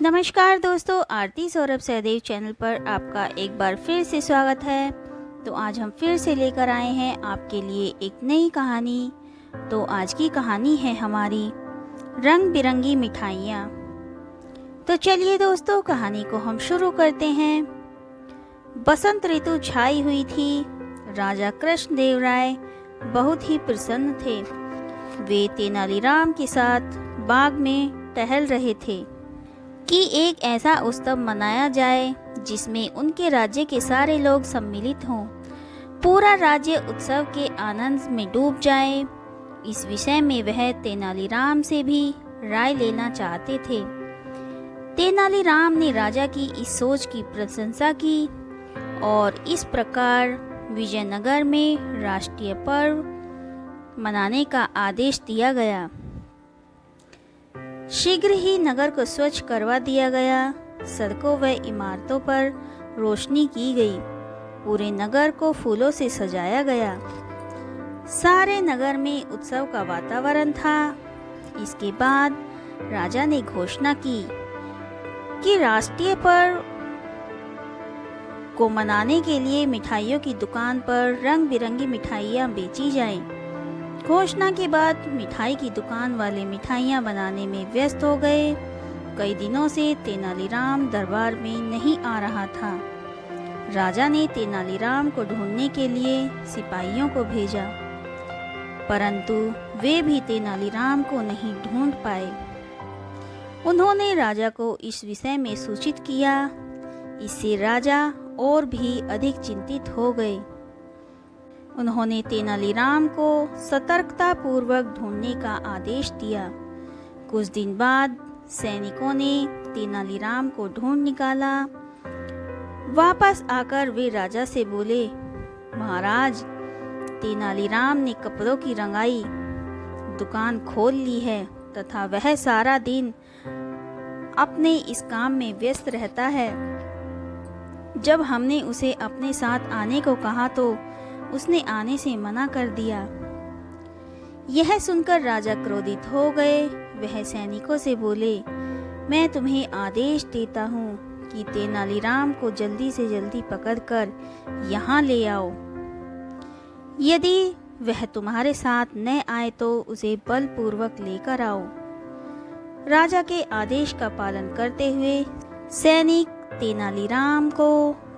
नमस्कार दोस्तों, आरती सौरभ सहदेव चैनल पर आपका एक बार फिर से स्वागत है। तो आज हम फिर से लेकर आए हैं आपके लिए एक नई कहानी। तो आज की कहानी है हमारी रंग बिरंगी मिठाइयाँ। तो चलिए दोस्तों, कहानी को हम शुरू करते हैं। बसंत ऋतु छाई हुई थी। राजा कृष्णदेव राय बहुत ही प्रसन्न थे। वे तेनालीराम के साथ बाग में टहल रहे थे कि एक ऐसा उत्सव मनाया जाए जिसमें उनके राज्य के सारे लोग सम्मिलित हों। पूरा राज्य उत्सव के आनंद में डूब जाए। इस विषय में वह तेनालीराम से भी राय लेना चाहते थे। तेनालीराम ने राजा की इस सोच की प्रशंसा की और इस प्रकार विजयनगर में राष्ट्रीय पर्व मनाने का आदेश दिया गया। शीघ्र ही नगर को स्वच्छ करवा दिया गया। सड़कों व इमारतों पर रोशनी की गई। पूरे नगर को फूलों से सजाया गया। सारे नगर में उत्सव का वातावरण था। इसके बाद राजा ने घोषणा की कि राष्ट्रीय पर्व को मनाने के लिए मिठाइयों की दुकान पर रंग बिरंगी मिठाइयाँ बेची जाएं। घोषणा के बाद मिठाई की दुकान वाले मिठाइयाँ बनाने में व्यस्त हो गए। कई दिनों से तेनालीराम दरबार में नहीं आ रहा था। राजा ने तेनालीराम को ढूंढने के लिए सिपाहियों को भेजा, परंतु वे भी तेनालीराम को नहीं ढूंढ पाए। उन्होंने राजा को इस विषय में सूचित किया। इससे राजा और भी अधिक चिंतित हो गए। उन्होंने तेनालीराम को सतर्कता पूर्वक ढूंढने का आदेश दिया। कुछ दिन बाद सैनिकों ने तेनालीराम को ढूंढ निकाला। वापस आकर वे राजा से बोले, महाराज, तेनालीराम ने कपड़ों की रंगाई दुकान खोल ली है तथा वह सारा दिन अपने इस काम में व्यस्त रहता है। जब हमने उसे अपने साथ आने को कहा तो उसने आने से मना कर दिया। यह सुनकर राजा क्रोधित हो गए। वह सैनिकों से बोले, मैं तुम्हें आदेश देता हूँ कि तेनालीराम को जल्दी से जल्दी पकड़कर यहाँ ले आओ। यदि वह तुम्हारे साथ न आए तो उसे बलपूर्वक लेकर आओ। राजा के आदेश का पालन करते हुए सैनिक तेनालीराम को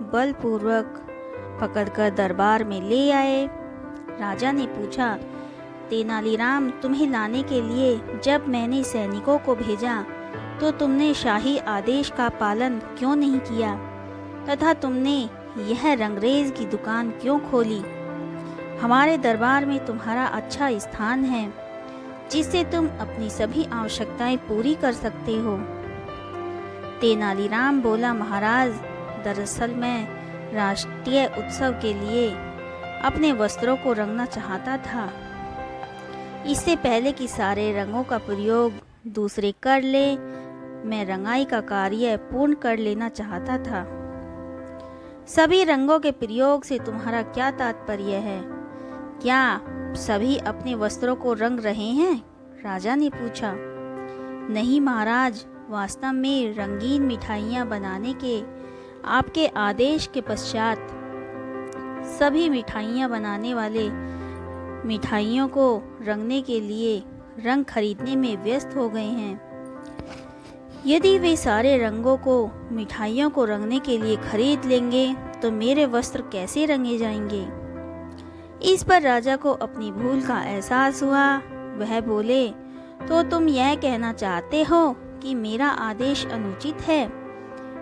बलपूर्वक पकड़कर दरबार में ले आए। राजा ने पूछा, तेनालीराम, तुम्हें लाने के लिए जब मैंने सैनिकों को भेजा तो तुमने शाही आदेश का पालन क्यों नहीं किया तथा तुमने यह रंगरेज की दुकान क्यों खोली? हमारे दरबार में तुम्हारा अच्छा स्थान है जिससे तुम अपनी सभी आवश्यकताएं पूरी कर सकते हो। तेनालीराम बोला, महाराज, दरअसल मैं राष्ट्रीय उत्सव के लिए अपने वस्त्रों को रंगना चाहता था। इससे पहले कि सारे रंगों का प्रयोग दूसरे कर ले, मैं रंगाई का कार्य पूर्ण कर लेना चाहता था। सभी रंगों के प्रयोग से तुम्हारा क्या तात्पर्य है? क्या सभी अपने वस्त्रों को रंग रहे हैं? राजा ने पूछा। नहीं महाराज, वास्तव में रंगीन मिठाइयाँ बनाने के आपके आदेश के पश्चात सभी मिठाइयाँ बनाने वाले मिठाइयों को रंगने के लिए रंग खरीदने में व्यस्त हो गए हैं। यदि वे सारे रंगों को मिठाइयों को रंगने के लिए खरीद लेंगे तो मेरे वस्त्र कैसे रंगे जाएंगे? इस पर राजा को अपनी भूल का एहसास हुआ। वह बोले, तो तुम यह कहना चाहते हो कि मेरा आदेश अनुचित है?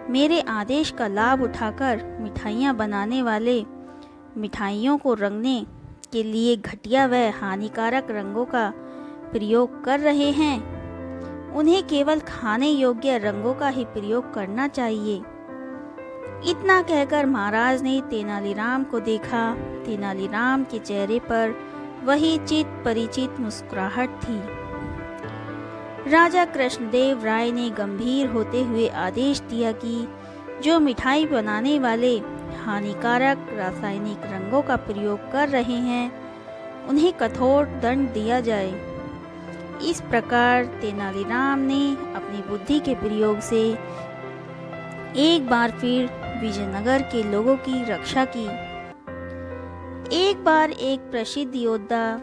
मेरे आदेश का लाभ उठाकर मिठाइयाँ बनाने वाले मिठाइयों को रंगने के लिए घटिया व हानिकारक रंगों का प्रयोग कर रहे हैं। उन्हें केवल खाने योग्य रंगों का ही प्रयोग करना चाहिए। इतना कहकर महाराज ने तेनालीराम को देखा। तेनालीराम के चेहरे पर वही चित परिचित मुस्कुराहट थी। राजा कृष्णदेव राय ने गंभीर होते हुए आदेश दिया कि जो मिठाई बनाने वाले हानिकारक रासायनिक रंगों का प्रयोग कर रहे हैं उन्हें कठोर दंड दिया जाए। इस प्रकार तेनालीराम ने अपनी बुद्धि के प्रयोग से एक बार फिर विजयनगर के लोगों की रक्षा की। एक बार एक प्रसिद्ध योद्धा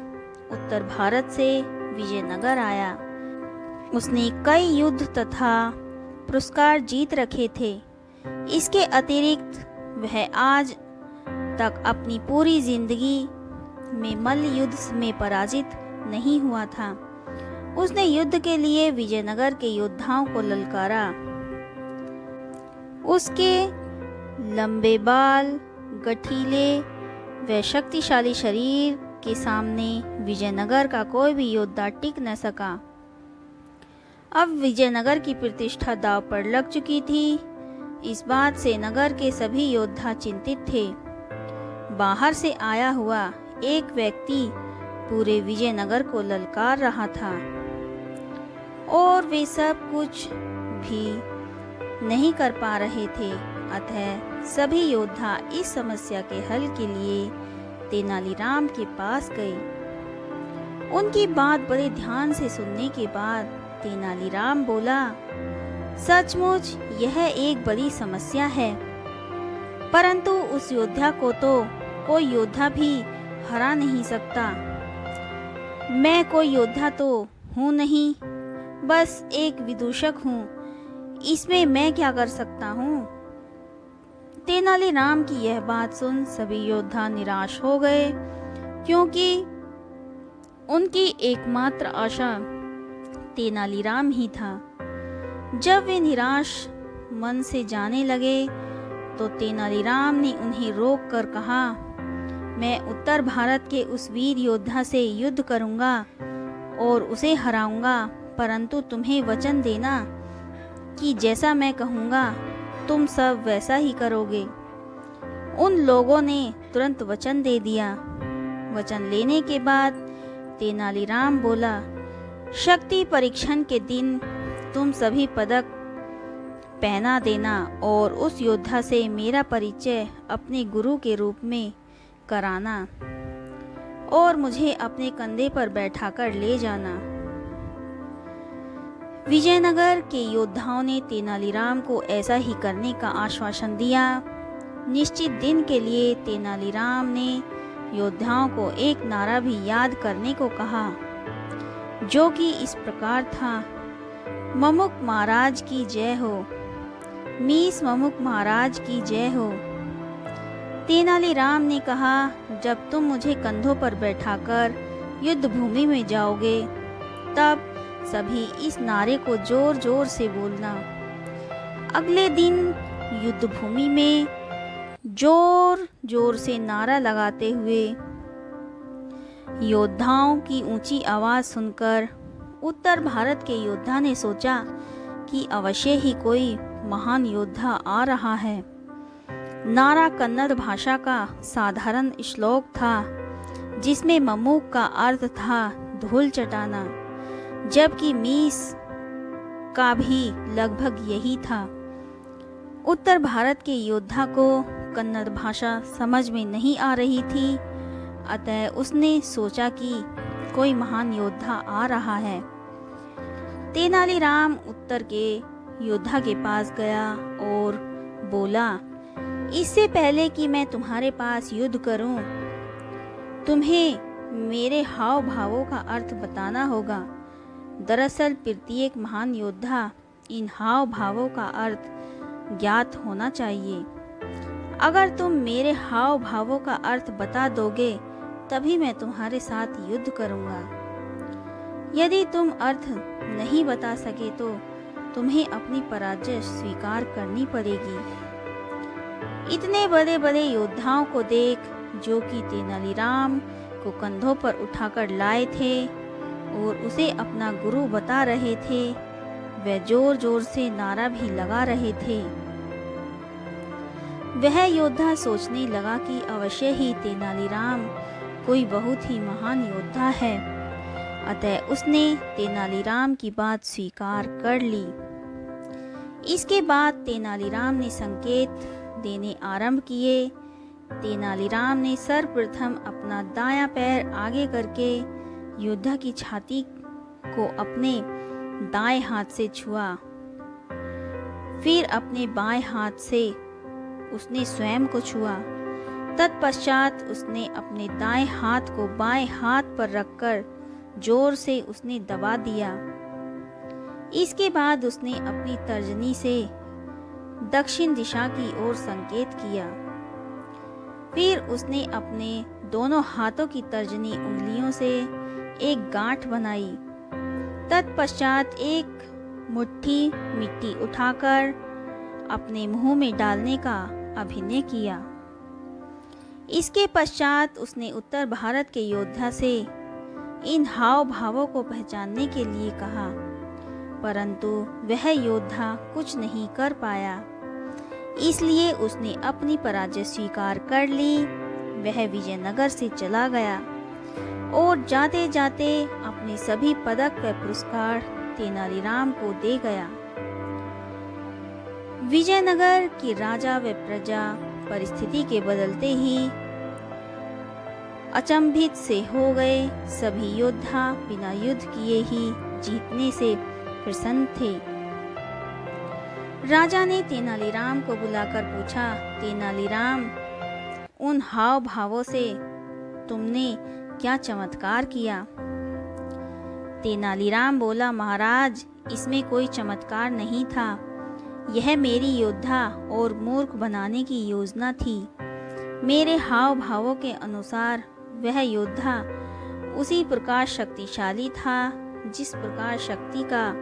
उत्तर भारत से विजयनगर आया। उसने कई युद्ध तथा पुरस्कार जीत रखे थे। इसके अतिरिक्त वह आज तक अपनी पूरी जिंदगी में मल्ल युद्ध में पराजित नहीं हुआ था। उसने युद्ध के लिए विजयनगर के योद्धाओं को ललकारा। उसके लंबे बाल, गठीले व शक्तिशाली शरीर के सामने विजयनगर का कोई भी योद्धा टिक न सका। अब विजयनगर की प्रतिष्ठा दांव पर लग चुकी थी। इस बात से नगर के सभी योद्धा चिंतित थे। बाहर से आया हुआ एक व्यक्ति पूरे विजयनगर को ललकार रहा था और वे सब कुछ भी नहीं कर पा रहे थे। अतः सभी योद्धा इस समस्या के हल के लिए तेनालीराम के पास गए। उनकी बात बड़े ध्यान से सुनने के बाद तेनालीराम बोला, सचमुच यह एक बड़ी समस्या है, परंतु उस योद्धा को तो कोई योद्धा भी हरा नहीं सकता। मैं कोई योद्धा तो हूँ नहीं, बस एक विदूषक हूँ। इसमें मैं क्या कर सकता हूँ? तेनालीराम की यह बात सुन सभी योद्धा निराश हो गए, क्योंकि उनकी एकमात्र आशा तेनालीराम ही था। जब वे निराश मन से जाने लगे तो तेनालीराम ने उन्हें रोक कर कहा, मैं उत्तर भारत के उस वीर योद्धा से युद्ध करूंगा और उसे हराऊंगा, परंतु तुम्हें वचन देना कि जैसा मैं कहूंगा तुम सब वैसा ही करोगे। उन लोगों ने तुरंत वचन दे दिया। वचन लेने के बाद तेनालीराम बोला, शक्ति परीक्षण के दिन तुम सभी पदक पहना देना और उस योद्धा से मेरा परिचय अपने गुरु के रूप में कराना और मुझे अपने कंधे पर बैठाकर ले जाना। विजयनगर के योद्धाओं ने तेनालीराम को ऐसा ही करने का आश्वासन दिया। निश्चित दिन के लिए तेनालीराम ने योद्धाओं को एक नारा भी याद करने को कहा, जो कि इस प्रकार था, ममुक महाराज की जय हो, मीस ममुक महाराज की जय हो। तेनालीराम ने कहा, जब तुम मुझे कंधों पर बैठाकर युद्ध भूमि में जाओगे तब सभी इस नारे को जोर जोर से बोलना। अगले दिन युद्ध भूमि में जोर जोर से नारा लगाते हुए योद्धाओं की ऊंची आवाज सुनकर उत्तर भारत के योद्धा ने सोचा कि अवश्य ही कोई महान योद्धा आ रहा है। नारा कन्नड़ भाषा का साधारण श्लोक था, जिसमें मम्मूक का अर्थ था धूल चटाना, जबकि मीस का भी लगभग यही था। उत्तर भारत के योद्धा को कन्नड़ भाषा समझ में नहीं आ रही थी, अतः उसने सोचा कि कोई महान योद्धा आ रहा है। तेनालीराम उत्तर के योद्धा के पास गया और बोला, इससे पहले कि मैं तुम्हारे पास युद्ध करूं, तुम्हें मेरे हाव भावों का अर्थ बताना होगा। दरअसल प्रत्येक महान योद्धा इन हाव भावों का अर्थ ज्ञात होना चाहिए। अगर तुम मेरे हाव भावों का अर्थ बता दोगे तभी मैं तुम्हारे साथ युद्ध करूंगा। यदि तुम अर्थ नहीं बता सके तो तुम्हें अपनी पराजय स्वीकार करनी पड़ेगी। इतने बड़े बड़े योद्धाओं को देख, जो कि तेनालीराम को कंधों पर उठाकर लाए थे और उसे अपना गुरु बता रहे थे, वे जोर जोर से नारा भी लगा रहे थे। वह योद्धा सोचने लगा कि अवश्य ही तेनालीराम कोई बहुत ही महान योद्धा है, अतः उसने तेनालीराम की बात स्वीकार कर ली। इसके बाद तेनालीराम ने संकेत देने आरंभ किए। तेनालीराम ने सर्वप्रथम अपना दायां पैर आगे करके योद्धा की छाती को अपने दाएं हाथ से छुआ। फिर अपने बाएं हाथ से उसने स्वयं को छुआ। तत्पश्चात उसने अपने दाएं हाथ को बाएं हाथ पर रखकर जोर से उसने दबा दिया। इसके बाद उसने अपनी तर्जनी से दक्षिण दिशा की ओर संकेत किया। फिर उसने अपने दोनों हाथों की तर्जनी उंगलियों से एक गांठ बनाई। तत्पश्चात एक मुट्ठी मिट्टी उठाकर अपने मुंह में डालने का अभिनय किया। इसके पश्चात उसने उत्तर भारत के योद्धा से इन हाव भावों को पहचानने के लिए कहा, परंतु वह योद्धा कुछ नहीं कर पाया। इसलिए उसने अपनी पराजय स्वीकार कर ली। वह विजयनगर से चला गया और जाते जाते अपने सभी पदक व पुरस्कार तेनालीराम को दे गया। विजयनगर के राजा व प्रजा परिस्थिति के बदलते ही अचंभित से हो गए। सभी योद्धा बिना युद्ध किए ही जीतने से प्रसन्न थे। राजा ने तेनालीराम को बुलाकर पूछा, तेनालीराम, उन हाव भावों से तुमने क्या चमत्कार किया? तेनालीराम बोला, महाराज, इसमें कोई चमत्कार नहीं था। यह मेरी योद्धा और मूर्ख बनाने की योजना थी। मेरे हाव भावों के अनुसार वह योद्धा उसी प्रकार शक्तिशाली था जिस प्रकार शक्ति का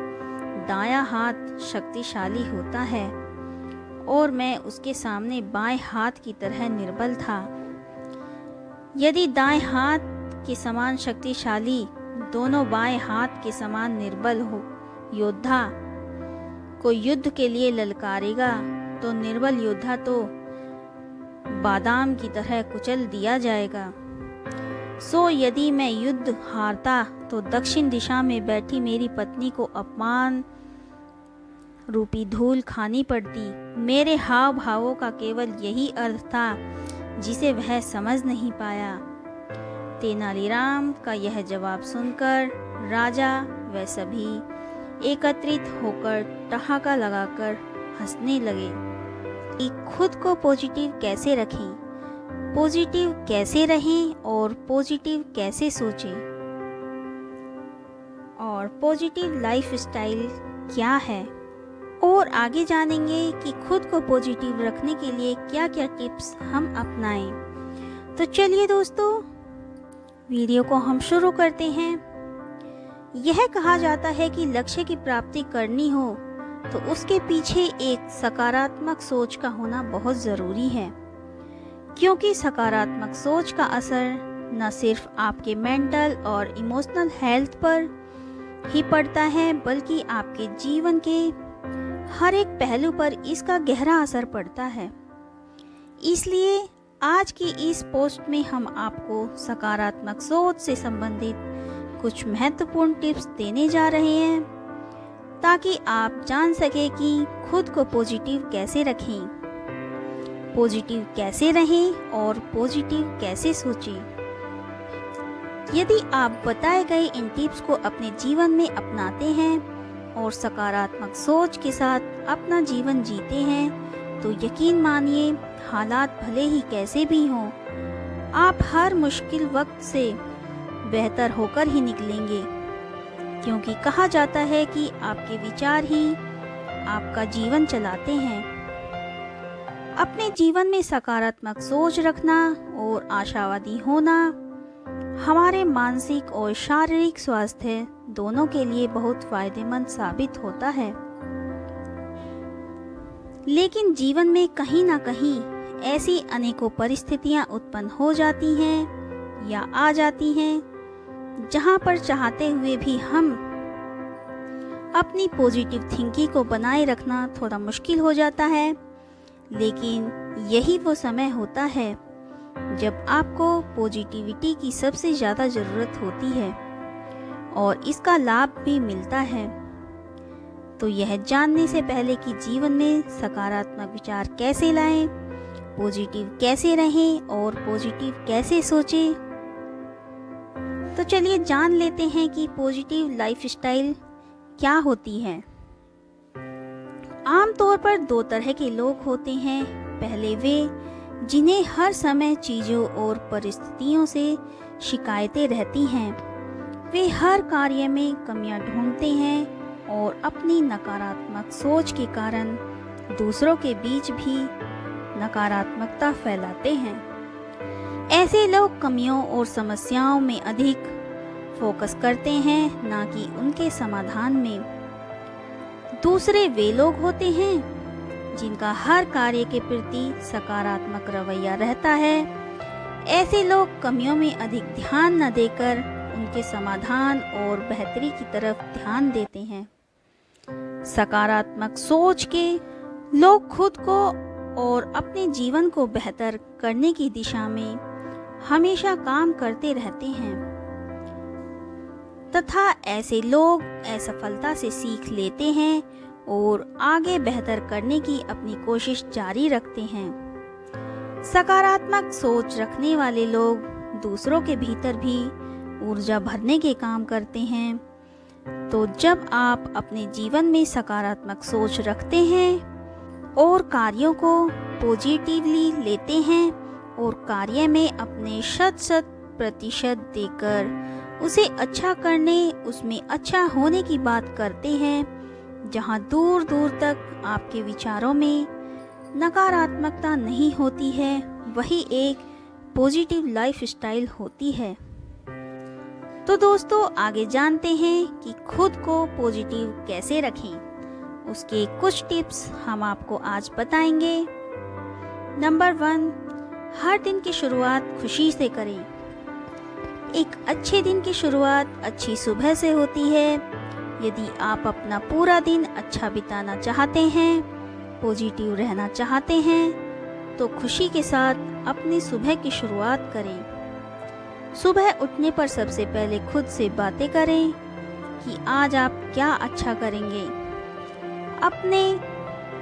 दायां हाथ शक्तिशाली होता है, और मैं उसके सामने बाएं हाथ की तरह निर्बल था। यदि दाएं हाथ के समान शक्तिशाली दोनों बाएं हाथ के समान निर्बल हो योद्धा को युद्ध के लिए ललकारेगा तो निर्बल योद्धा तो बादाम की तरह कुचल दिया जाएगा। सो यदि मैं युद्ध हारता तो दक्षिण दिशा में बैठी मेरी पत्नी को अपमान रूपी धूल खानी पड़ती। मेरे हाव भावों का केवल यही अर्थ था जिसे वह समझ नहीं पाया। तेनालीराम का यह जवाब सुनकर राजा व सभी एकत्रित होकर ठहाका लगाकर हंसने लगे कि खुद को पॉजिटिव कैसे रखें, पॉजिटिव कैसे रहें और पॉजिटिव कैसे सोचें, और पॉजिटिव लाइफस्टाइल क्या है, और आगे जानेंगे कि खुद को पॉजिटिव रखने के लिए क्या क्या टिप्स हम अपनाएं। तो चलिए दोस्तों, वीडियो को हम शुरू करते हैं। यह कहा जाता है कि लक्ष्य की प्राप्ति करनी हो तो उसके पीछे एक सकारात्मक सोच का होना बहुत ज़रूरी है, क्योंकि सकारात्मक सोच का असर न सिर्फ आपके मेंटल और इमोशनल हेल्थ पर ही पड़ता है, बल्कि आपके जीवन के हर एक पहलू पर इसका गहरा असर पड़ता है। इसलिए आज की इस पोस्ट में हम आपको सकारात्मक सोच से संबंधित कुछ महत्वपूर्ण टिप्स देने जा रहे हैं, ताकि आप जान सकें कि खुद को पॉजिटिव कैसे रखें, पॉजिटिव कैसे रहें और पॉजिटिव कैसे सोचें। यदि आप बताए गए इन टिप्स को अपने जीवन में अपनाते हैं और सकारात्मक सोच के साथ अपना जीवन जीते हैं तो यकीन मानिए, हालात भले ही कैसे भी हों, आप हर मुश्किल वक्त से बेहतर होकर ही निकलेंगे, क्योंकि कहा जाता है कि आपके विचार ही आपका जीवन चलाते हैं। अपने जीवन में सकारात्मक सोच रखना और आशावादी होना हमारे मानसिक और शारीरिक स्वास्थ्य दोनों के लिए बहुत फायदेमंद साबित होता है। लेकिन जीवन में कहीं ना कहीं ऐसी अनेकों परिस्थितियां उत्पन्न हो जाती हैं या आ जाती हैं जहां पर चाहते हुए भी हम अपनी पॉजिटिव थिंकिंग को बनाए रखना थोड़ा मुश्किल हो जाता है। लेकिन यही वो समय होता है जब आपको पॉजिटिविटी की सबसे ज़्यादा ज़रूरत होती है और इसका लाभ भी मिलता है। तो यह जानने से पहले कि जीवन में सकारात्मक विचार कैसे लाएं, पॉजिटिव कैसे रहें और पॉजिटिव कैसे सोचें, तो चलिए जान लेते हैं कि पॉजिटिव लाइफस्टाइल क्या होती है। आमतौर पर दो तरह के लोग होते हैं। पहले वे जिन्हें हर समय चीज़ों और परिस्थितियों से शिकायतें रहती हैं। वे हर कार्य में कमियां ढूंढते हैं और अपनी नकारात्मक सोच के कारण दूसरों के बीच भी नकारात्मकता फैलाते हैं। ऐसे लोग कमियों और समस्याओं में अधिक फोकस करते हैं, ना कि उनके समाधान में। दूसरे वे लोग होते हैं जिनका हर कार्य के प्रति सकारात्मक रवैया रहता है। ऐसे लोग कमियों में अधिक ध्यान न देकर उनके समाधान और बेहतरी की तरफ ध्यान देते हैं। सकारात्मक सोच के लोग खुद को और अपने जीवन को बेहतर करने की दिशा में हमेशा काम करते रहते हैं तथा ऐसे लोग असफलता से सीख लेते हैं और आगे बेहतर करने की अपनी कोशिश जारी रखते हैं। सकारात्मक सोच रखने वाले लोग दूसरों के भीतर भी ऊर्जा भरने के काम करते हैं। तो जब आप अपने जीवन में सकारात्मक सोच रखते हैं और कार्यों को पॉजिटिवली लेते हैं और कार्य में अपने 100% देकर उसे अच्छा करने, उसमें अच्छा होने की बात करते हैं, जहां दूर दूर तक आपके विचारों में नकारात्मकता नहीं होती है, वही एक पॉजिटिव लाइफस्टाइल होती है। तो दोस्तों, आगे जानते हैं कि खुद को पॉजिटिव कैसे रखें। उसके कुछ टिप्स हम आपको आज बताएंगे। नंबर 1, हर दिन की शुरुआत खुशी से करें। एक अच्छे दिन की शुरुआत अच्छी सुबह से होती है। यदि आप अपना पूरा दिन अच्छा बिताना चाहते हैं, पॉजिटिव रहना चाहते हैं, तो खुशी के साथ अपनी सुबह की शुरुआत करें। सुबह उठने पर सबसे पहले खुद से बातें करें कि आज आप क्या अच्छा करेंगे। अपने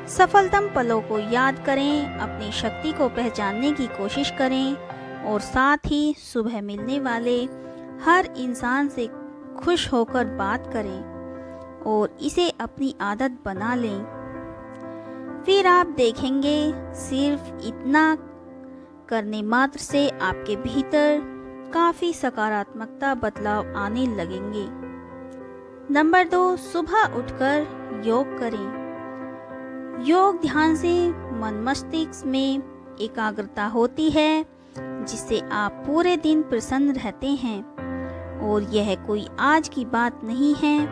सफलतम पलों को याद करें, अपनी शक्ति को पहचानने की कोशिश करें और साथ ही सुबह मिलने वाले हर इंसान से खुश होकर बात करें और इसे अपनी आदत बना लें। फिर आप देखेंगे सिर्फ इतना करने मात्र से आपके भीतर काफ़ी सकारात्मकता बदलाव आने लगेंगे। नंबर 2, सुबह उठकर योग करें। योग ध्यान से मन मस्तिष्क में एकाग्रता होती है, जिससे आप पूरे दिन प्रसन्न रहते हैं। और यह कोई आज की बात नहीं है,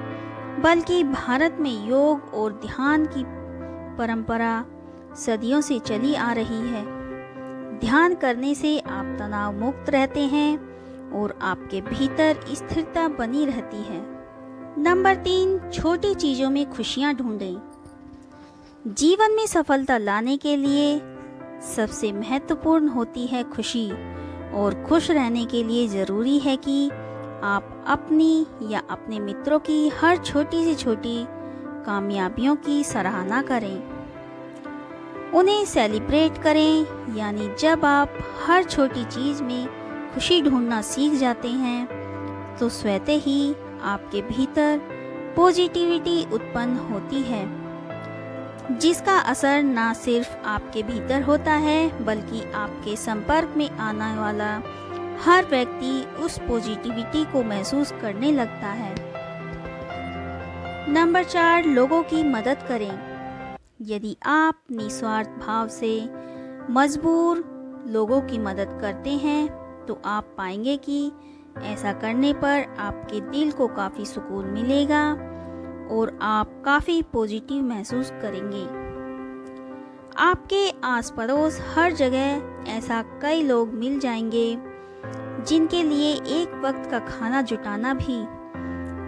बल्कि भारत में योग और ध्यान की परंपरा सदियों से चली आ रही है। ध्यान करने से आप तनाव मुक्त रहते हैं और आपके भीतर स्थिरता बनी रहती है। नंबर 3, छोटी चीज़ों में खुशियाँ ढूंढें। जीवन में सफलता लाने के लिए सबसे महत्वपूर्ण होती है खुशी, और खुश रहने के लिए ज़रूरी है कि आप अपनी या अपने मित्रों की हर छोटी से छोटी कामयाबियों की सराहना करें, उन्हें सेलिब्रेट करें। यानी जब आप हर छोटी चीज़ में खुशी ढूंढना सीख जाते हैं, तो स्वतः ही आपके भीतर पॉजिटिविटी उत्पन्न होती है, जिसका असर ना सिर्फ आपके भीतर होता है, बल्कि आपके संपर्क में आने वाला हर व्यक्ति उस पॉजिटिविटी को महसूस करने लगता है। नंबर 4, लोगों की मदद करें। यदि आप निस्वार्थ भाव से मजबूर लोगों की मदद करते हैं, तो आप पाएंगे कि ऐसा करने पर आपके दिल को काफ़ी सुकून मिलेगा और आप काफ़ी पॉजिटिव महसूस करेंगे। आपके आस पड़ोस हर जगह ऐसा कई लोग मिल जाएंगे जिनके लिए एक वक्त का खाना जुटाना भी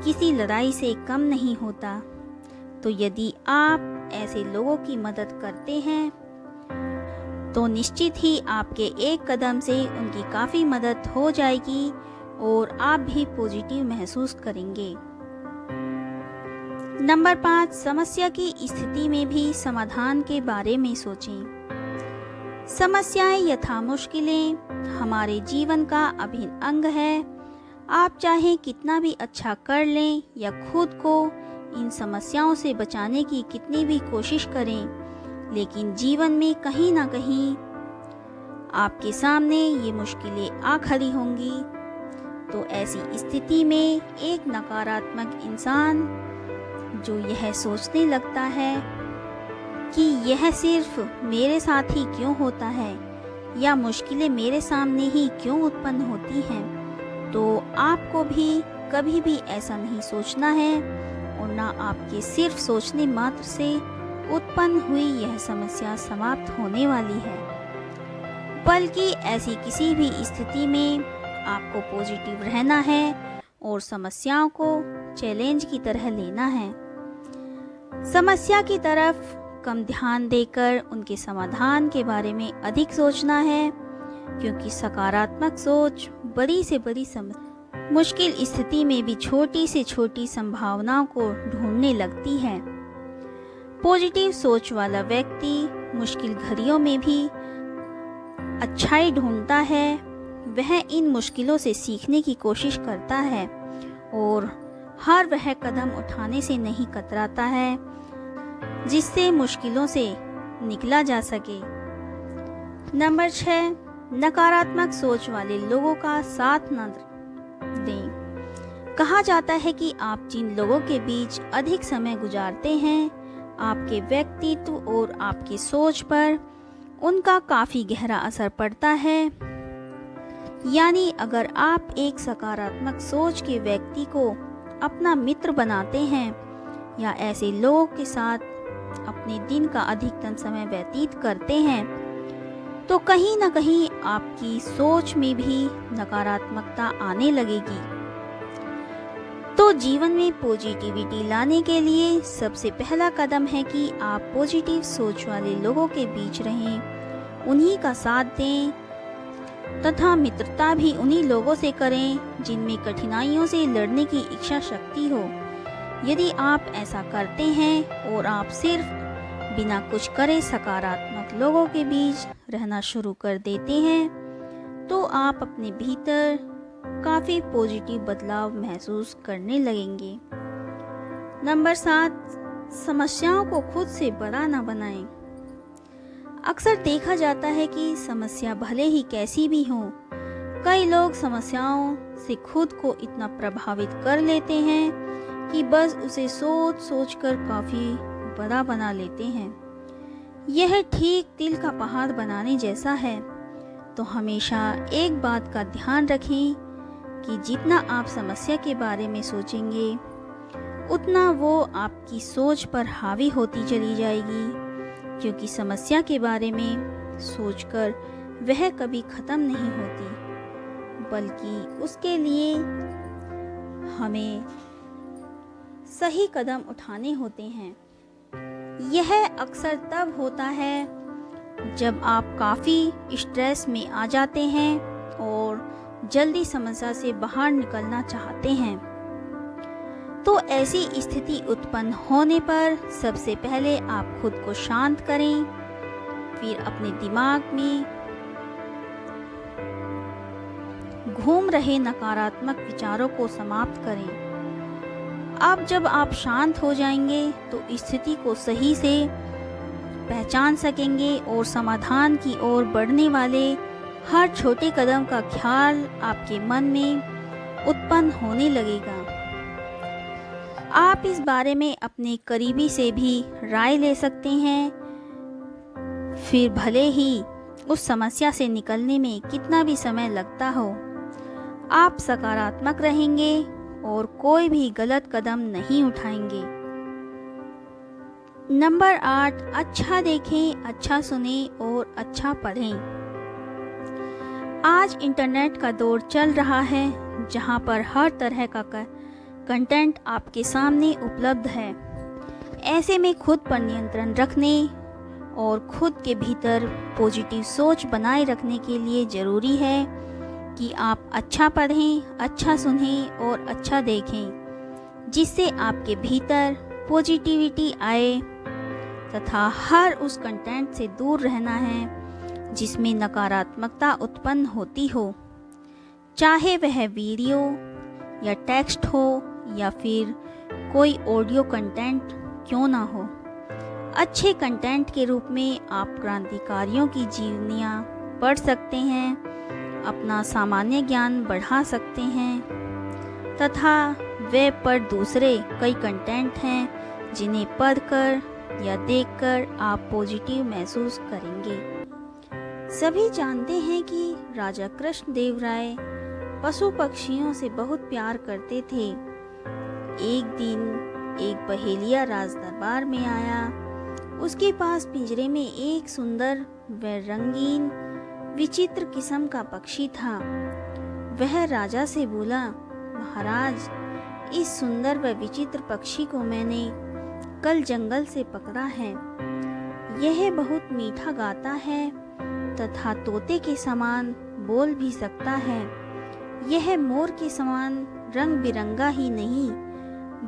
किसी लड़ाई से कम नहीं होता। तो यदि आप ऐसे लोगों की मदद करते हैं, तो निश्चित ही आपके एक कदम से उनकी काफ़ी मदद हो जाएगी और आप भी पॉजिटिव महसूस करेंगे। नंबर 5, समस्या की स्थिति में भी समाधान के बारे में सोचें। समस्याएं यथा मुश्किलें हमारे जीवन का अभिन्न अंग है आप चाहे कितना भी अच्छा कर लें या खुद को इन समस्याओं से बचाने की कितनी भी कोशिश करें, लेकिन जीवन में कहीं ना कहीं आपके सामने ये मुश्किलें आ खड़ी होंगी। तो ऐसी स्थिति में एक नकारात्मक इंसान जो यह सोचने लगता है कि यह सिर्फ मेरे साथ ही क्यों होता है या मुश्किलें मेरे सामने ही क्यों उत्पन्न होती हैं, तो आपको भी कभी भी ऐसा नहीं सोचना है और ना आपके सिर्फ सोचने मात्र से उत्पन्न हुई यह समस्या समाप्त होने वाली है, बल्कि ऐसी किसी भी स्थिति में आपको पॉजिटिव रहना है और समस्याओं को चैलेंज की तरह लेना है। समस्या की तरफ कम ध्यान देकर उनके समाधान के बारे में अधिक सोचना है, क्योंकि सकारात्मक सोच बड़ी से बड़ी मुश्किल स्थिति में भी छोटी से छोटी संभावनाओं को ढूंढने लगती है। पॉजिटिव सोच वाला व्यक्ति मुश्किल घड़ियों में भी अच्छाई ढूंढता है। वह इन मुश्किलों से सीखने की कोशिश करता है और हर वह कदम उठाने से नहीं कतराता है जिससे मुश्किलों से निकला जा सके। नंबर 6, नकारात्मक सोच वाले लोगों का साथ न दें। कहा जाता है कि आप जिन लोगों के बीच अधिक समय गुजारते हैं, आपके व्यक्तित्व और आपकी सोच पर उनका काफ़ी गहरा असर पड़ता है। यानी अगर आप एक सकारात्मक सोच के व्यक्ति को अपना मित्र बनाते हैं या ऐसे लोगों के साथ अपने दिन का अधिकतम समय व्यतीत करते हैं, तो कहीं ना कहीं आपकी सोच में भी नकारात्मकता आने लगेगी। तो जीवन में पॉजिटिविटी लाने के लिए सबसे पहला कदम है कि आप पॉजिटिव सोच वाले लोगों के बीच रहें, उन्हीं का साथ दें तथा मित्रता भी उन्हीं लोगों से करें जिनमें कठिनाइयों से लड़ने की इच्छा शक्ति हो। यदि आप ऐसा करते हैं और आप सिर्फ बिना कुछ करे सकारात्मक लोगों के बीच रहना शुरू कर देते हैं, तो आप अपने भीतर काफ़ी पॉजिटिव बदलाव महसूस करने लगेंगे। नंबर 7, समस्याओं को खुद से बड़ा ना बनाएं। अक्सर देखा जाता है कि समस्या भले ही कैसी भी हो, कई लोग समस्याओं से खुद को इतना प्रभावित कर लेते हैं कि बस उसे सोच सोच कर काफ़ी बड़ा बना लेते हैं। यह ठीक दिल का पहाड़ बनाने जैसा है। तो हमेशा एक बात का ध्यान रखें कि जितना आप समस्या के बारे में सोचेंगे, उतना वो आपकी सोच पर हावी होती चली जाएगी, क्योंकि समस्या के बारे में सोचकर वह कभी ख़त्म नहीं होती, बल्कि उसके लिए हमें सही कदम उठाने होते हैं। यह अक्सर तब होता है जब आप काफ़ी स्ट्रेस में आ जाते हैं और जल्दी समस्या से बाहर निकलना चाहते हैं। तो ऐसी स्थिति उत्पन्न होने पर सबसे पहले आप खुद को शांत करें, फिर अपने दिमाग में घूम रहे नकारात्मक विचारों को समाप्त करें। अब जब आप शांत हो जाएंगे तो स्थिति को सही से पहचान सकेंगे और समाधान की ओर बढ़ने वाले हर छोटे कदम का ख्याल आपके मन में उत्पन्न होने लगेगा। आप इस बारे में अपने करीबी से भी राय ले सकते हैं, फिर भले ही उस समस्या से निकलने में कितना भी समय लगता हो, आप सकारात्मक रहेंगे और कोई भी गलत कदम नहीं उठाएंगे। नंबर 8, अच्छा देखें, अच्छा सुने और अच्छा पढ़ें। आज इंटरनेट का दौर चल रहा है, जहां पर हर तरह का कंटेंट आपके सामने उपलब्ध है। ऐसे में खुद पर नियंत्रण रखने और खुद के भीतर पॉजिटिव सोच बनाए रखने के लिए ज़रूरी है कि आप अच्छा पढ़ें, अच्छा सुनें और अच्छा देखें, जिससे आपके भीतर पॉजिटिविटी आए तथा हर उस कंटेंट से दूर रहना है जिसमें नकारात्मकता उत्पन्न होती हो, चाहे वह वीडियो, या टेक्स्ट हो या फिर कोई ऑडियो कंटेंट क्यों ना हो, अच्छे कंटेंट के रूप में आप क्रांतिकारियों की जीवनियाँ पढ़ सकते हैं, अपना सामान्य ज्ञान बढ़ा सकते हैं तथा वेब पर दूसरे कई कंटेंट हैं जिन्हें पढ़कर या देखकर आप पॉजिटिव महसूस करेंगे। सभी जानते हैं कि राजा कृष्णदेव राय पशु पक्षियों से बहुत प्यार करते थे। एक दिन एक बहेलिया राज दरबार में आया। उसके पास पिंजरे में एक सुंदर व रंगीन विचित्र किस्म का पक्षी था। वह राजा से बोला, महाराज, इस सुंदर व विचित्र पक्षी को मैंने कल जंगल से पकड़ा है। यह बहुत मीठा गाता है तथा तोते के समान बोल भी सकता है। यह मोर के समान रंग बिरंगा ही नहीं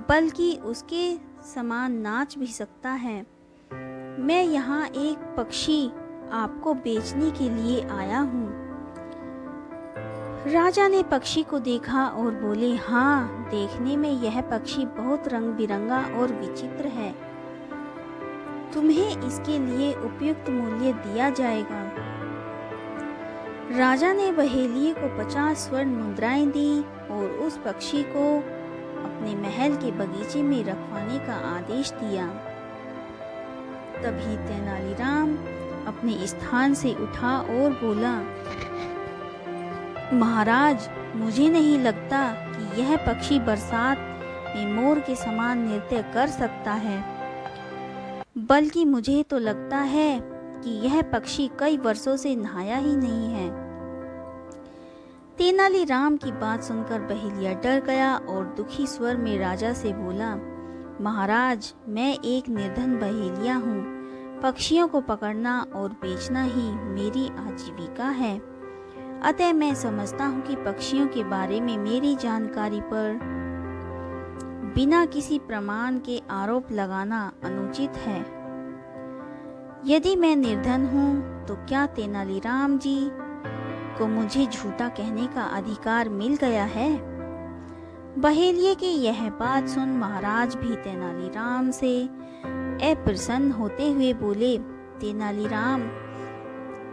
बल्कि उसके समान नाच भी सकता है। मैं यहाँ एक पक्षी आपको बेचने के लिए आया हूँ। राजा ने पक्षी को देखा और बोले, हाँ, देखने में यह पक्षी बहुत रंग बिरंगा और विचित्र है। तुम्हें इसके लिए उपयुक्त मूल्य दिया जाएगा। राजा ने बहेलिये को 50 स्वर्ण मुद्राएं दी और उस पक्षी को अपने महल के बगीचे में रखवाने का आदेश दिया। तभी तेनालीराम अपने स्थान से उठा और बोला, महाराज, मुझे नहीं लगता कि यह पक्षी बरसात में मोर के समान नृत्य कर सकता है, बल्कि मुझे तो लगता है कि यह पक्षी कई वर्षों से नहाया ही नहीं है। तेनालीराम की बात सुनकर बहेलिया डर गया और दुखी स्वर में राजा से बोला, महाराज, मैं एक निर्धन बहेलिया हूँ। पक्षियों को पकड़ना और बेचना ही मेरी आजीविका है। अतः मैं समझता हूँ कि पक्षियों के बारे में मेरी जानकारी पर बिना किसी प्रमाण के आरोप लगाना अनुचित है। यदि मैं निर्धन हूँ तो क्या तेनालीराम जी को मुझे झूठा कहने का अधिकार मिल गया है? बहेलिये की यह बात सुन महाराज भी तेनालीराम से अप्रसन्न होते हुए बोले, तेनालीराम,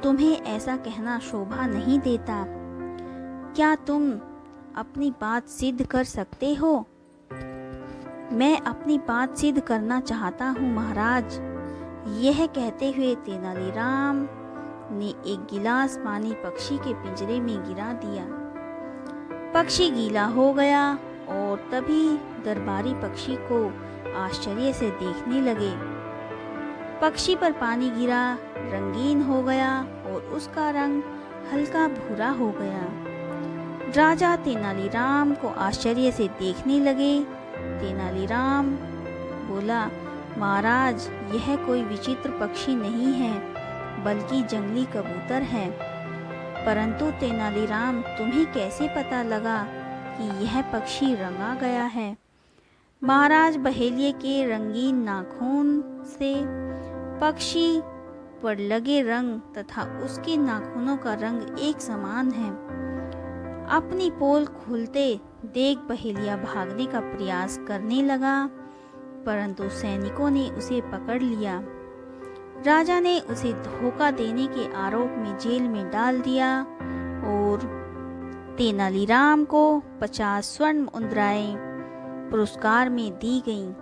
तुम्हें ऐसा कहना शोभा नहीं देता। क्या तुम अपनी बात सिद्ध कर सकते हो? मैं अपनी बात सिद्ध करना चाहता हूँ महाराज। यह कहते हुए तेनालीराम ने एक गिलास पानी पक्षी के पिंजरे में गिरा दिया। पक्षी गीला हो गया और तभी दरबारी पक्षी को आश्चर्य से देखने लगे। पक्षी पर पानी गिरा, रंगीन हो गया और उसका रंग हल्का भूरा हो गया। राजा तेनालीराम को आश्चर्य से देखने लगे। तेनालीराम बोला, महाराज, यह कोई विचित्र पक्षी नहीं है बल्कि जंगली कबूतर है। परंतु तेनालीराम, तुम्हें कैसे पता लगा कि यह पक्षी रंगा गया है? महाराज, बहेलिये के रंगीन नाखून से पक्षी पर लगे रंग तथा उसके नाखूनों का रंग एक समान है। अपनी पोल खोलते देख बहेलिया भागने का प्रयास करने लगा, परंतु सैनिकों ने उसे पकड़ लिया। राजा ने उसे धोखा देने के आरोप में जेल में डाल दिया और तेनालीराम को 50 स्वर्ण मुद्राएं पुरस्कार में दी गईं।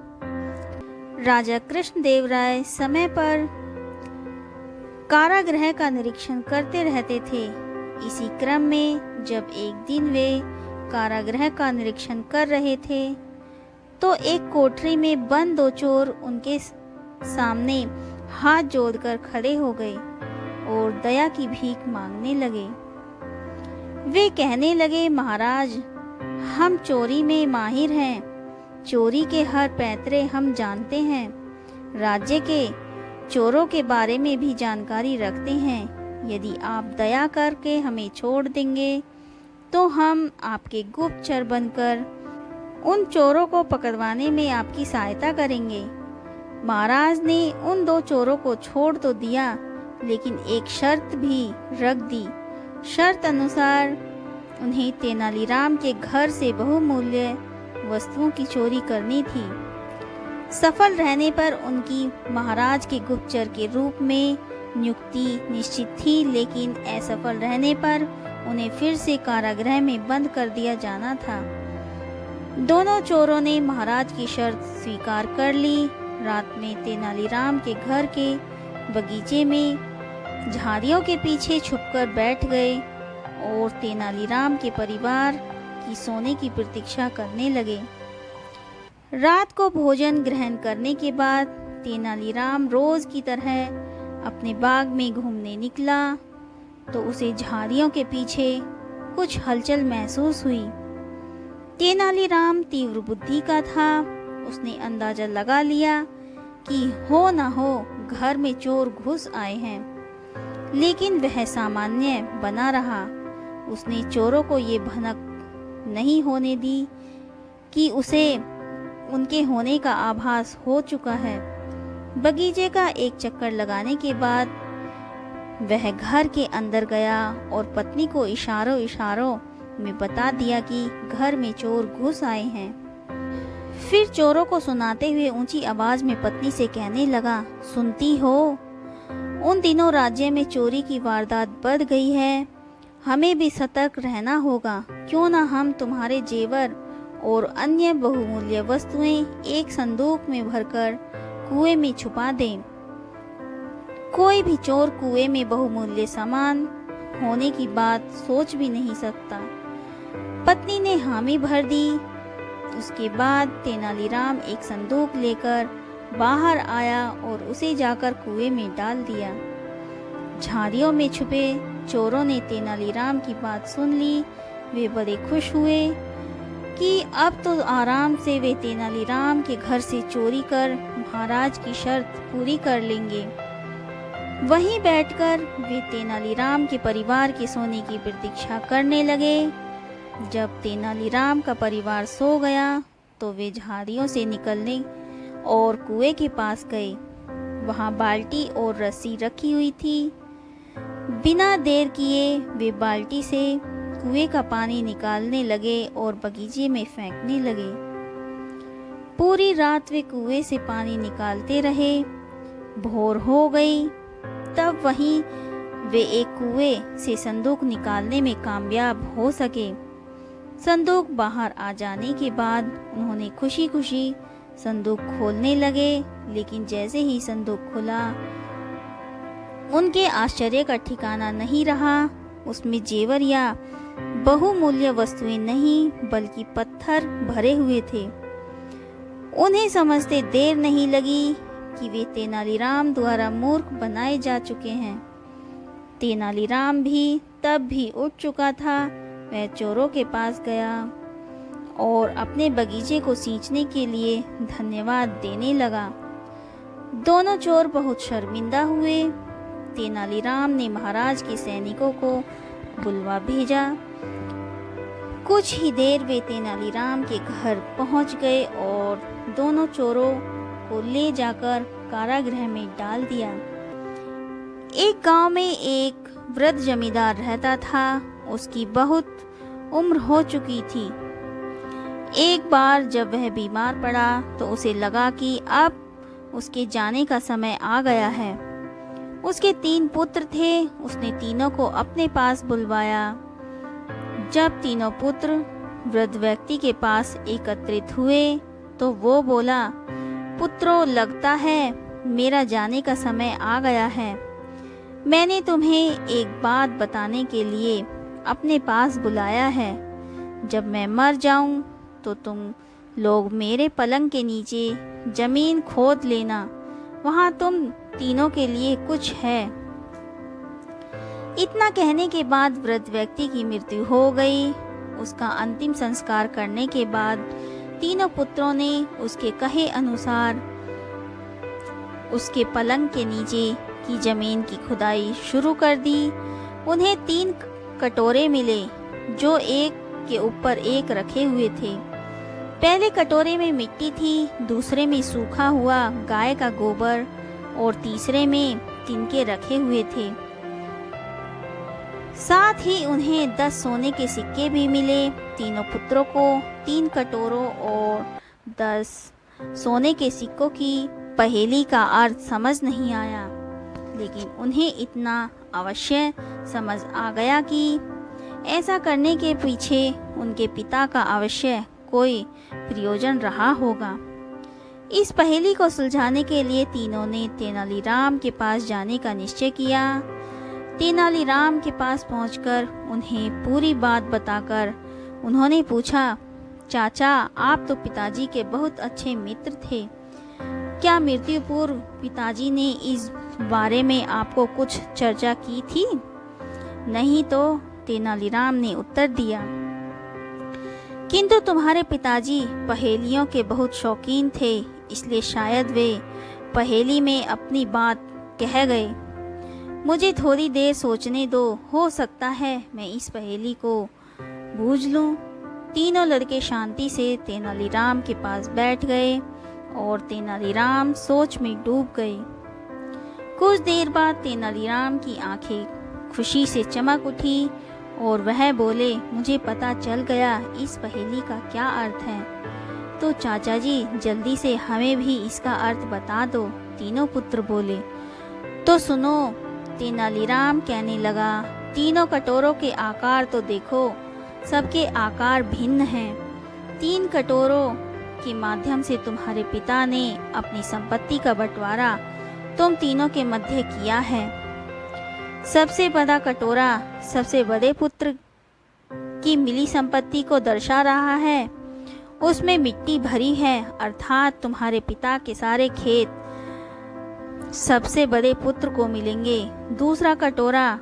राजा कृष्णदेव राय समय पर कारागृह का निरीक्षण करते रहते थे। इसी क्रम में जब एक दिन वे कारागृह का निरीक्षण कर रहे थे तो एक कोठरी में बंद 2 चोर उनके सामने हाथ जोड़कर खड़े हो गए और दया की भीख मांगने लगे। वे कहने लगे, महाराज, हम चोरी में माहिर हैं। चोरी के हर पैतरे हम जानते हैं। राज्य के चोरों के बारे में भी जानकारी रखते हैं। यदि आप दया करके हमें छोड़ देंगे तो हम आपके गुप्तचर बनकर उन चोरों को पकड़वाने में आपकी सहायता करेंगे। महाराज ने उन 2 चोरों को छोड़ तो दिया, लेकिन एक शर्त भी रख दी। शर्त अनुसार उन्हें तेनालीराम के घर से बहुमूल्य वस्तुओं की चोरी करनी थी। सफल रहने पर उनकी महाराज के गुप्तचर के रूप में नियुक्ति निश्चित थी, लेकिन असफल रहने पर उन्हें फिर से कारागृह में बंद कर दिया जाना था। दोनों चोरों ने महाराज की शर्त स्वीकार कर ली। रात में तेनालीराम के घर के बगीचे में झाड़ियों के पीछे छुपकर बैठ गए और तेनालीराम के परिवार की सोने की प्रतीक्षा करने लगे। रात को भोजन ग्रहण करने के बाद तेनालीराम रोज की तरह अपने बाग में घूमने निकला तो उसे झाड़ियों के पीछे कुछ हलचल महसूस हुई। तेनालीराम तीव्र बुद्धि का था। उसने अंदाजा लगा लिया कि हो न हो घर में चोर घुस आए हैं, लेकिन वह सामान्य बना रहा। उसने चोरों को ये भनक नहीं होने दी कि उसे उनके होने का आभास हो चुका है। बगीचे का एक चक्कर लगाने के बाद वह घर के अंदर गया और पत्नी को इशारों इशारों में बता दिया कि घर में चोर घुस आए हैं। फिर चोरों को सुनाते हुए ऊंची आवाज में पत्नी से कहने लगा, सुनती हो, उन दिनों राज्य में चोरी की वारदात बढ़ गई है। हमें भी सतर्क रहना होगा। क्यों ना हम तुम्हारे जेवर और अन्य बहुमूल्य वस्तुएं एक संदूक में भरकर कुएं में छुपा दें। कोई भी चोर कुएं में बहुमूल्य सामान होने की बात सोच भी नहीं सकता। पत्नी ने हामी भर दी। उसके बाद तेनालीराम एक संदूक लेकर बाहर आया और उसे जाकर कुएं में डाल दिया। झाड़ियों में छुपे चोरों ने तेनालीराम की बात सुन ली। वे बड़े खुश हुए कि अब तो आराम से वे तेनालीराम के घर से चोरी कर महाराज की शर्त पूरी कर लेंगे। वहीं बैठकर वे तेनालीराम के परिवार के सोने की प्रतीक्षा करने लगे। जब तेनालीराम का परिवार सो गया तो वे झाड़ियों से निकलने और कुएं के पास गए। वहां बाल्टी और रस्सी रखी हुई थी। बिना देर किए वे बाल्टी से कुएं का पानी निकालने लगे और बगीचे में फेंकने लगे। पूरी रात वे कुएं से पानी निकालते रहे। भोर हो गई, तब वहीं वे एक कुएं से संदूक निकालने में कामयाब हो सके। संदूक बाहर आ जाने के बाद उन्होंने खुशी खुशी संदूक खोलने लगे, लेकिन जैसे ही संदूक खुला उनके आश्चर्य का ठिकाना नहीं रहा। उसमें जेवर या बहुमूल्य वस्तुएं नहीं बल्कि पत्थर भरे हुए थे। उन्हें समझते देर नहीं लगी कि वे तेनालीराम द्वारा मूर्ख बनाए जा चुके हैं। तेनालीराम भी तब भी उठ चुका था। वह चोरों के पास गया और अपने बगीचे को सींचने के लिए धन्यवाद देने लगा। दोनों चोर बहुत शर्मिंदा हुए। तेनालीराम ने महाराज के सैनिकों को बुलवा भेजा। कुछ ही देर वे तेनालीराम के घर पहुंच गए और दोनों चोरों को ले जाकर कारागृह में डाल दिया। एक गांव में एक वृद्ध जमींदार रहता था। उसकी बहुत उम्र हो चुकी थी। एक बार जब वह बीमार पड़ा तो उसे लगा कि अब उसके जाने का समय आ गया है। उसके 3 पुत्र थे। उसने तीनों को अपने पास बुलवाया। जब तीनों पुत्र वृद्ध व्यक्ति के पास एकत्रित हुए तो वो बोला, पुत्रों, लगता है मेरा जाने का समय आ गया है। मैंने तुम्हें एक बात बताने के लिए अपने पास बुलाया है। जब मैं मर जाऊं तो तुम लोग मेरे पलंग के नीचे जमीन खोद लेना। वहां तुम तीनों के लिए कुछ है। इतना कहने के बाद वृद्ध व्यक्ति की मृत्यु हो गई। उसका अंतिम संस्कार करने के बाद तीनों पुत्रों ने उसके कहे अनुसार उसके पलंग के नीचे की जमीन की खुदाई शुरू कर दी। उन्हें 3 कटोरे मिले जो एक के ऊपर एक रखे हुए थे। पहले कटोरे में मिट्टी थी, दूसरे में सूखा हुआ गाय का गोबर और तीसरे में तिनके रखे हुए थे। साथ ही उन्हें 10 सोने के सिक्के भी मिले। तीनों पुत्रों को 3 कटोरों और 10 सोने के सिक्कों की पहेली का अर्थ समझ नहीं आया, लेकिन उन्हें इतना अवश्य समझ आ गया कि ऐसा करने के पीछे उनके पिता का अवश्य कोई प्रयोजन रहा होगा। इस पहेली को सुलझाने के लिए तीनों ने तेनालीराम के पास जाने का निश्चय किया। तेनालीराम के पास पहुंचकर उन्हें पूरी बात बताकर उन्होंने पूछा, चाचा, आप तो पिताजी के बहुत अच्छे मित्र थे। क्या मृत्यु पूर्व पिताजी ने इस बारे में आपको कुछ चर्चा की थी? नहीं तो, तेनालीराम ने उत्तर दिया। किंतु तुम्हारे पिताजी पहेलियों के बहुत शौकीन थे, इसलिए शायद वे पहेली में अपनी बात कह गए। मुझे थोड़ी देर सोचने दो, हो सकता है मैं इस पहेली को बूझ लूं। तीनों लड़के शांति से तेनालीराम के पास बैठ गए और तेनालीराम सोच में डूब गए। कुछ देर बाद तेनालीराम की आंखें खुशी से चमक उठी और वह बोले, मुझे पता चल गया इस पहेली का क्या अर्थ है। तो चाचा जी, जल्दी से हमें भी इसका अर्थ बता दो। तीनों पुत्र बोले। तो सुनो, तेनालीराम कहने लगा, तीनों कटोरों के आकार तो देखो, सबके आकार भिन्न हैं। 3 कटोरों के माध्यम से तुम्हारे पिता ने अपनी संपत्ति का बंटवारा तुम तीनों के मध्य किया है। सबसे बड़ा कटोरा सबसे बड़े पुत्र की मिली संपत्ति को दर्शा रहा है। उसमें मिट्टी भरी है, अर्थात तुम्हारे पिता के सारे खेत सबसे बड़े पुत्र को मिलेंगे। दूसरा कटोरा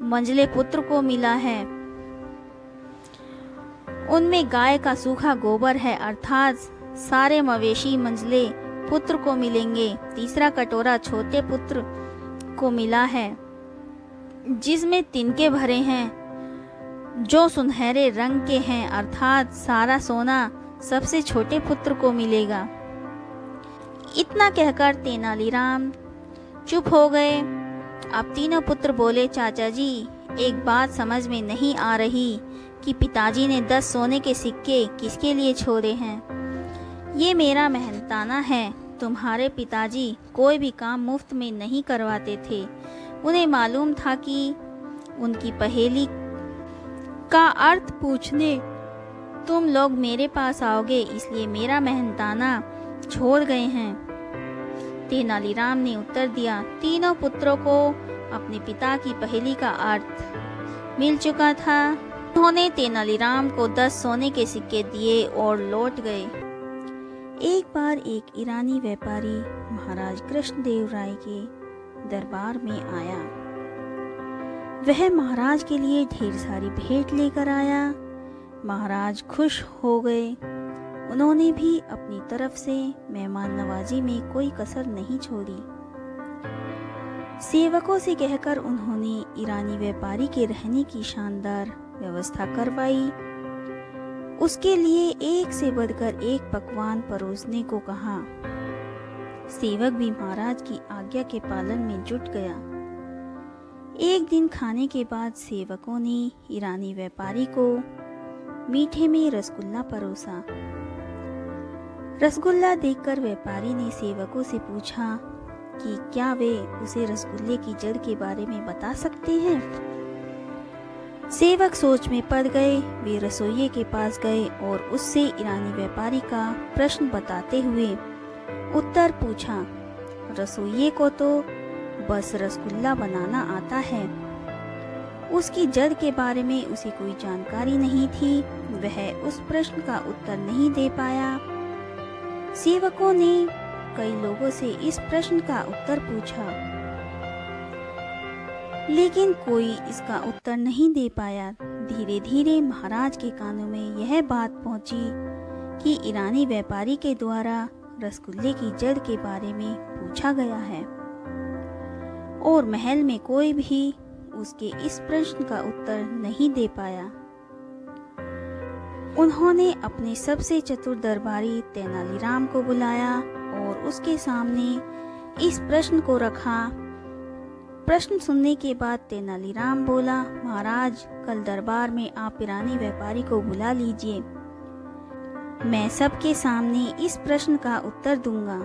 मंझले पुत्र को मिला है, उनमें गाय का सूखा गोबर है, अर्थात सारे मवेशी मंझले पुत्र को मिलेंगे। तीसरा कटोरा छोटे पुत्र को मिला है, जिसमें तिनके भरे हैं जो सुनहरे रंग के हैं, अर्थात सारा सोना सबसे छोटे पुत्र को मिलेगा। इतना कहकर तेनालीराम चुप हो गए। अब तीनों पुत्र बोले, चाचा जी, एक बात समझ में नहीं आ रही कि पिताजी ने 10 सोने के सिक्के किसके लिए छोड़े हैं। ये मेरा मेहनताना है। तुम्हारे पिताजी कोई भी काम मुफ्त में नहीं करवाते थे। उन्हें मालूम था कि उनकी पहेली का अर्थ पूछने तुम लोग मेरे पास आओगे, इसलिए मेरा मेहनताना छोड़ गए हैं। तेनालीराम ने उत्तर दिया। तीनों पुत्रों को अपने पिता की पहेली का अर्थ मिल चुका था। उन्होंने तेनालीराम को 10 सोने के सिक्के दिए और लौट गए। एक बार एक ईरानी व्यापारी महाराज कृष्णदेव राय के दरबार में आया। वह महाराज के लिए ढेर सारी भेंट लेकर आया। महाराज खुश हो गए। उन्होंने भी अपनी तरफ से मेहमान नवाजी में कोई कसर नहीं छोड़ी। सेवकों से कहकर उन्होंने ईरानी व्यापारी के रहने की शानदार व्यवस्था करवाई। उसके लिए एक से बढ़कर एक पकवान परोसने को कहा। सेवक भी महाराज की आज्ञा के पालन में जुट गया। एक दिन खाने के बाद सेवकों ने ईरानी व्यापारी को मीठे में रसगुल्ला परोसा। रसगुल्ला देखकर व्यापारी ने सेवकों से पूछा कि क्या वे उसे रसगुल्ले की जड़ के बारे में बता सकते हैं। सेवक सोच में पड़ गए। वे रसोइये के पास गए और उससे ईरानी व्यापारी का प्रश्न बताते हुए उत्तर पूछा। रसोइये को तो बस रसगुल्ला बनाना आता है, उसकी जड़ के बारे में उसे कोई जानकारी नहीं थी। वह उस प्रश्न का उत्तर नहीं दे पाया। सेवकों ने कई लोगों से इस प्रश्न का उत्तर पूछा, लेकिन कोई इसका उत्तर नहीं दे पाया। धीरे धीरे महाराज के कानों में यह बात पहुंची कि ईरानी व्यापारी के द्वारा रसगुल्ले की जड़ के बारे में पूछा गया है और महल में कोई भी उसके इस प्रश्न का उत्तर नहीं दे पाया। उन्होंने अपने सबसे चतुर दरबारी तेनालीराम को बुलाया और उसके सामने इस प्रश्न को रखा प्रश्न सुनने के बाद तेनालीराम बोला, महाराज, कल दरबार में आप ईरानी व्यापारी को बुला लीजिए, मैं सबके सामने इस प्रश्न का उत्तर दूंगा।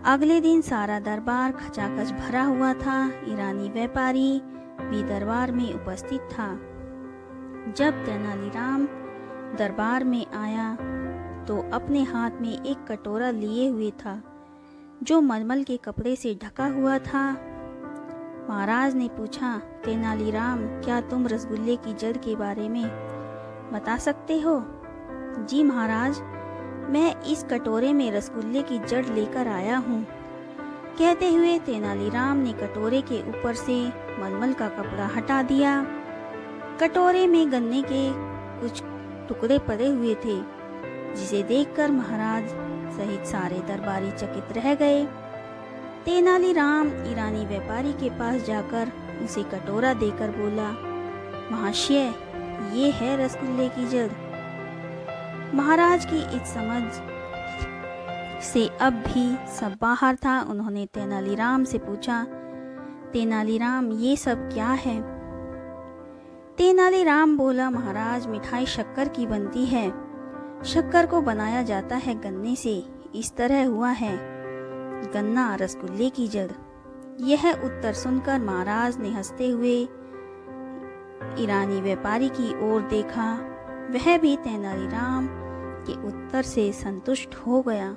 अगले दिन सारा दरबार खचाखच भरा हुआ था। ईरानी व्यापारी भी दरबार में उपस्थित था। जब तेनालीराम दरबार में आया तो अपने हाथ में एक कटोरा लिए हुए था जो मलमल के कपड़े से ढका हुआ था। महाराज ने पूछा, तेनालीराम, क्या तुम रसगुल्ले की जड़ के बारे में बता सकते हो? जी महाराज, मैं इस कटोरे में रसगुल्ले की जड़ लेकर आया हूँ। कहते हुए तेनालीराम ने कटोरे के ऊपर से मलमल का कपड़ा हटा दिया। कटोरे में गन्ने के कुछ टुकड़े पड़े हुए थे, जिसे देखकर महाराज सहित सारे दरबारी चकित रह गए। तेनालीराम ईरानी व्यापारी के पास जाकर उसे कटोरा देकर बोला, महाशय, ये है रसगुल्ले की जड़। महाराज की इस समझ से अब भी सब बाहर था। उन्होंने तेनालीराम से पूछा, तेनालीराम, ये सब क्या है? तेनालीराम बोला, महाराज, मिठाई शक्कर की बनती है। शक्कर को बनाया जाता है गन्ने से। इस तरह हुआ है गन्ना रसगुल्ले की जड़। यह उत्तर सुनकर महाराज ने हंसते हुए ईरानी व्यापारी की ओर देखा। वह भी तेनालीराम के उत्तर से संतुष्ट हो गया।